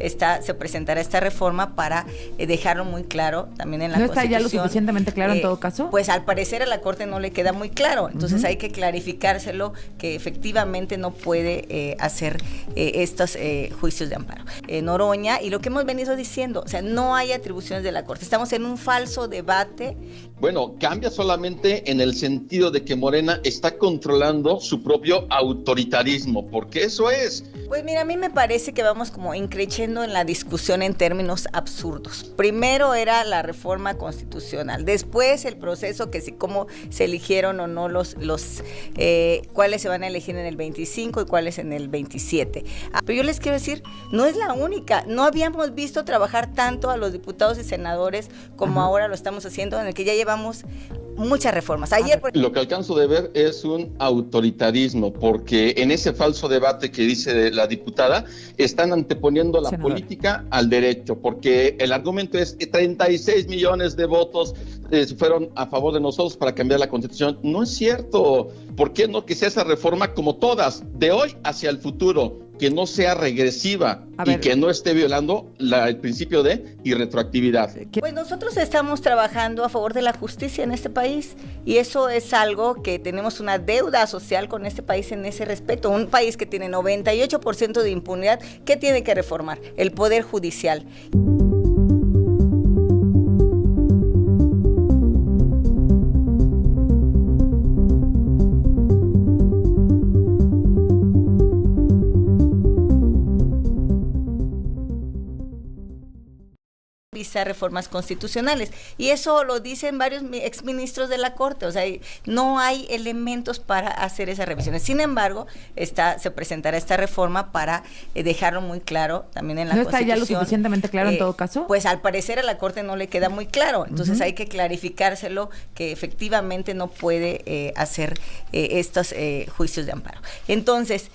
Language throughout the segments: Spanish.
se presentará esta reforma para dejarlo muy claro también en la ¿No Constitución. está ya lo suficientemente claro en todo caso? Pues al parecer a la Corte no le queda muy claro, entonces hay que clarificárselo que efectivamente no puede hacer estos juicios de amparo. Noroña, y lo que hemos venido diciendo, o sea, no hay atribuciones de la Corte, estamos en un falso debate. Bueno, cambia solamente en el sentido de que Morena está controlando su propio autoritarismo, porque eso es. Pues mira, a mí me parece que vamos como increciendo en la discusión en términos absurdos. Primero era la reforma constitucional, después el proceso que si cómo se eligieron o no cuáles se van a elegir en el 25 y cuáles en el 27. Pero yo les quiero decir, no es la única, no habíamos visto trabajar tanto a los diputados y senadores como ahora lo estamos haciendo, en el que ya llevamos muchas reformas. Lo que alcanzo de ver es un autoritarismo, porque en ese falso debate que dice la diputada, están anteponiendo la política al derecho, porque el argumento es 36 millones de votos fueron a favor de nosotros para cambiar la Constitución. No es cierto. ¿Por qué no que sea esa reforma como todas, de hoy hacia el futuro, que no sea regresiva y que no esté violando el principio de irretroactividad? Pues nosotros estamos trabajando a favor de la justicia en este país y eso es algo que tenemos una deuda social con este país en ese respecto. Un país que tiene 98% de impunidad, ¿qué tiene que reformar? El Poder Judicial. Reformas constitucionales y eso lo dicen varios exministros de la Corte, o sea, no hay elementos para hacer esas revisiones. Sin embargo, se presentará esta reforma para dejarlo muy claro también en la Constitución. ¿No está ya lo suficientemente claro en todo caso? Pues al parecer a la Corte no le queda muy claro, entonces hay que clarificárselo que efectivamente no puede hacer estos juicios de amparo. Entonces,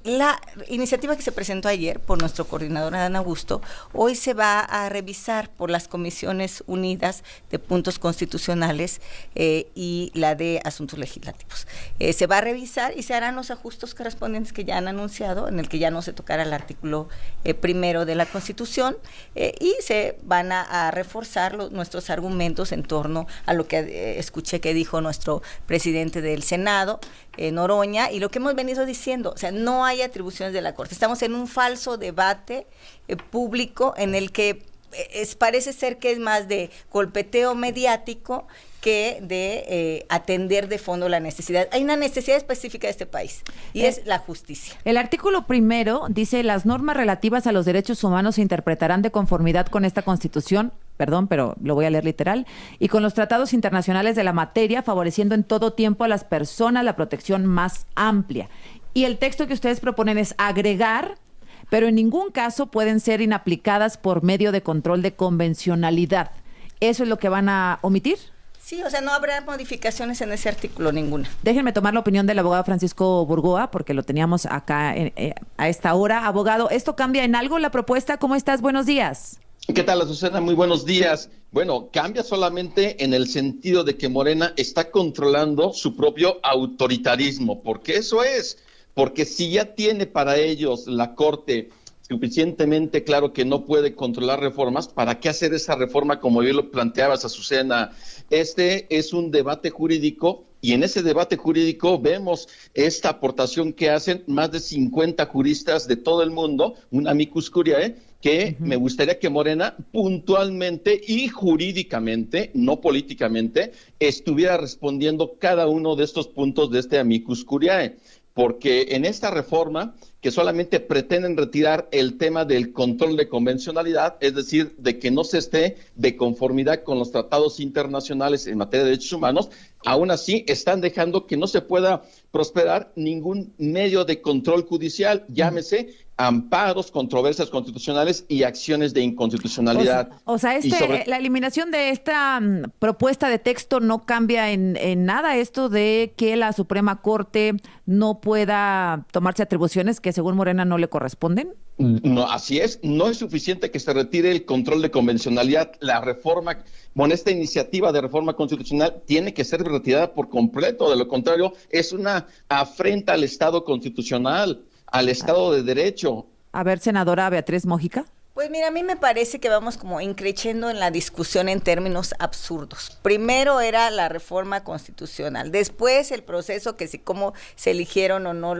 la iniciativa que se presentó ayer por nuestro coordinador Adán Augusto, hoy se va a revisar por las Comisiones Unidas de Puntos Constitucionales y la de Asuntos Legislativos. Se va a revisar y se harán los ajustes correspondientes que ya han anunciado, en el que ya no se tocará el artículo primero de la Constitución y se van a reforzar nuestros argumentos en torno a lo que escuché que dijo nuestro presidente del Senado, Noroña, y lo que hemos venido diciendo, o sea, no hay atribuciones de la Corte. Estamos en un falso debate público en el que parece ser que es más de golpeteo mediático que de atender de fondo la necesidad. Hay una necesidad específica de este país y es la justicia. El artículo primero dice: las normas relativas a los derechos humanos se interpretarán de conformidad con esta Constitución, perdón, pero lo voy a leer literal, y con los tratados internacionales de la materia, favoreciendo en todo tiempo a las personas la protección más amplia. Y el texto que ustedes proponen es agregar: pero en ningún caso pueden ser inaplicadas por medio de control de convencionalidad. ¿Eso es lo que van a omitir? Sí, o sea, no habrá modificaciones en ese artículo, ninguna. Déjenme tomar la opinión del abogado Francisco Burgoa, porque lo teníamos acá a esta hora. Abogado, ¿esto cambia en algo la propuesta? ¿Cómo estás? Buenos días. ¿Qué tal, Azucena? Muy buenos días. Bueno, cambia solamente en el sentido de que Morena está controlando su propio autoritarismo, porque eso es. Porque si ya tiene para ellos la Corte suficientemente claro que no puede controlar reformas, ¿para qué hacer esa reforma como bien lo planteabas, Azucena? Este es un debate jurídico y en ese debate jurídico vemos esta aportación que hacen más de 50 juristas de todo el mundo, un amicus curiae, que me gustaría que Morena puntualmente y jurídicamente, no políticamente, estuviera respondiendo cada uno de estos puntos de este amicus curiae. Porque en esta reforma, que solamente pretenden retirar el tema del control de convencionalidad, es decir, de que no se esté de conformidad con los tratados internacionales en materia de derechos humanos, aún así están dejando que no se pueda prosperar ningún medio de control judicial, llámese amparos, controversias constitucionales y acciones de inconstitucionalidad. O sea, la eliminación de esta propuesta de texto no cambia en nada esto de que la Suprema Corte no pueda tomarse atribuciones que según Morena no le corresponden. No, así es, no es suficiente que se retire el control de convencionalidad. La reforma, bueno, esta iniciativa de reforma constitucional tiene que ser retirada por completo, de lo contrario es una afrenta al Estado constitucional, al Estado de Derecho. A ver, senadora Beatriz Mójica. Pues mira, a mí me parece que vamos como increciendo en la discusión en términos absurdos. Primero era la reforma constitucional, después el proceso que si cómo se eligieron o no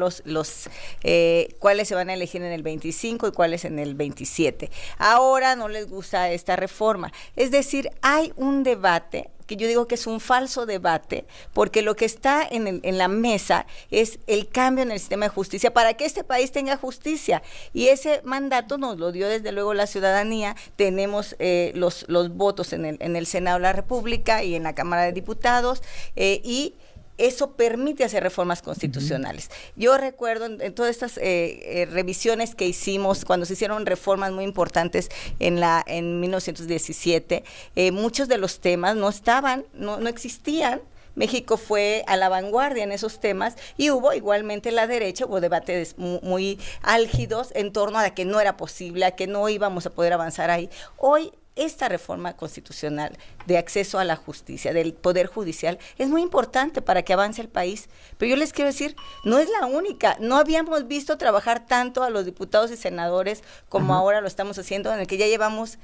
cuáles se van a elegir en el 25 y cuáles en el 27. Ahora no les gusta esta reforma. Es decir, hay un debate que yo digo que es un falso debate, porque lo que está en la mesa es el cambio en el sistema de justicia para que este país tenga justicia. Y ese mandato nos lo dio desde luego la ciudadanía. Tenemos los votos en el Senado de la República y en la Cámara de Diputados, y eso permite hacer reformas constitucionales. Yo recuerdo en todas estas revisiones que hicimos, cuando se hicieron reformas muy importantes en 1917, muchos de los temas no existían. México fue a la vanguardia en esos temas y hubo igualmente la derecha, hubo debates muy álgidos en torno a que no era posible, a que no íbamos a poder avanzar ahí. Hoy esta reforma constitucional de acceso a la justicia, del Poder Judicial, es muy importante para que avance el país. Pero yo les quiero decir, no es la única. No habíamos visto trabajar tanto a los diputados y senadores como ahora lo estamos haciendo, en el que ya llevamos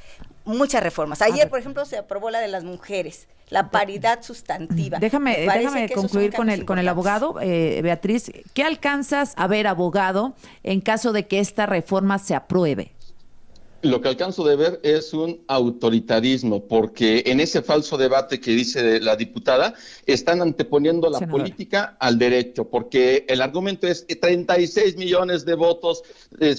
muchas reformas. Ayer, por ejemplo, se aprobó la de las mujeres, la paridad sustantiva. Déjame concluir con el abogado. Beatriz, ¿qué alcanzas a ver, abogado, en caso de que esta reforma se apruebe? Lo que alcanzo de ver es un autoritarismo, porque en ese falso debate que dice la diputada, están anteponiendo la política al derecho, porque el argumento es 36 millones de votos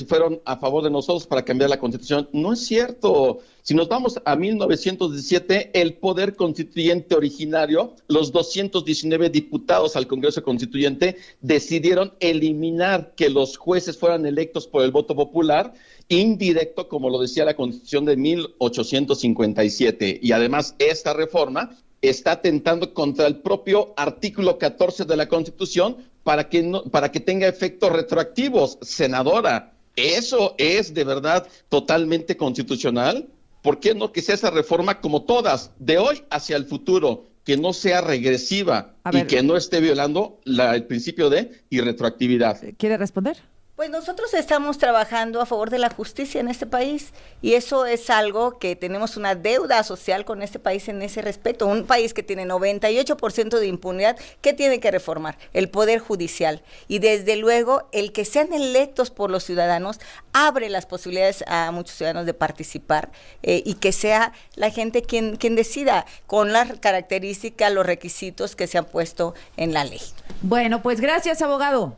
fueron a favor de nosotros para cambiar la Constitución. No es cierto. Si nos vamos a 1917, el poder constituyente originario, los 219 diputados al Congreso Constituyente decidieron eliminar que los jueces fueran electos por el voto popular, indirecto, como lo decía la Constitución de 1857. Y además, esta reforma está atentando contra el propio artículo 14 de la Constitución para que tenga efectos retroactivos. Senadora, ¿eso es de verdad totalmente constitucional? ¿Por qué no que sea esa reforma como todas, de hoy hacia el futuro, que no sea regresiva y que no esté violando el principio de irretroactividad? ¿Quiere responder? Pues nosotros estamos trabajando a favor de la justicia en este país, y eso es algo que tenemos una deuda social con este país en ese respecto. Un país que tiene 98% de impunidad, ¿qué tiene que reformar? El Poder Judicial. Y desde luego, el que sean electos por los ciudadanos abre las posibilidades a muchos ciudadanos de participar, y que sea la gente quien decida con las características, los requisitos que se han puesto en la ley. Bueno, pues gracias, abogado.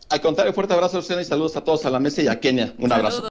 Al contrario, fuerte abrazo a ustedes y saludos a todos a la mesa y a Kenia. Un abrazo.